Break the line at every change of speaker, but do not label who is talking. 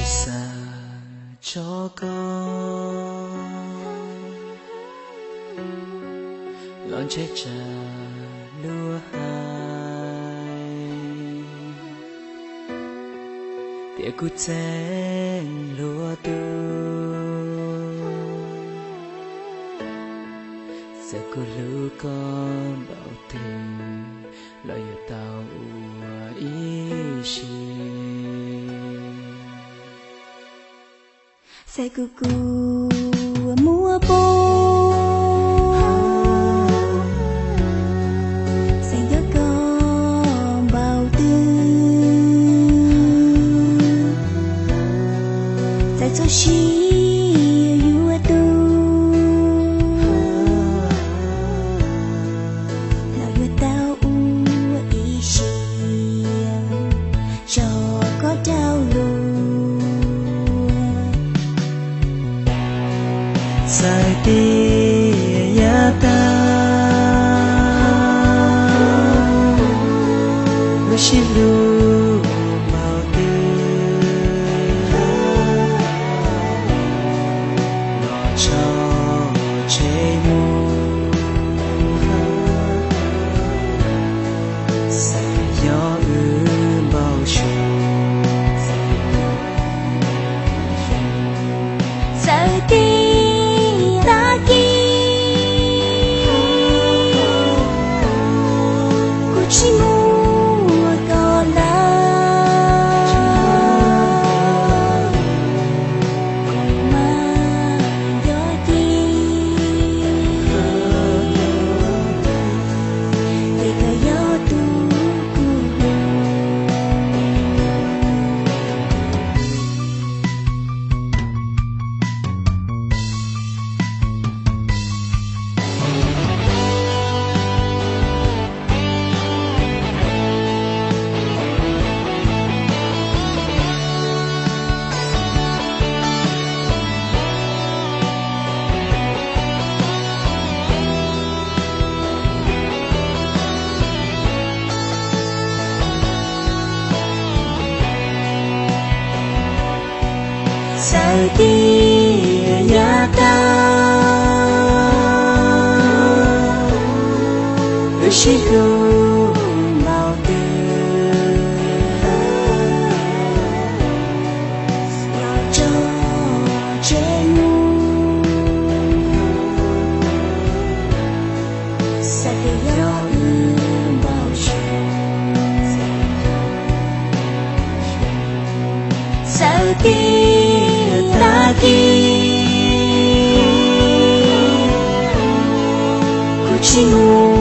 sa cho con lon che cha lúa hai tia cút sen lúa tu sẽ có lúa con bảo tình lo yêu tao ý chi
sẽ cu cu mua bô sẽ nhớ con bao tư sẽ cho chi yêu tu là yêu tao ý chi cho có đau luôn
sai đi ya ta lu shi lu màu tư lo cho chế mu sai gió bao trùm
sai đi chỉ mua còn là mà gió đi để cả gió tu sai đi ya ta lu shi lu bao tư lo cho chế mu sai đi gió bao trùm sai đi ta đi, cô chỉ muốn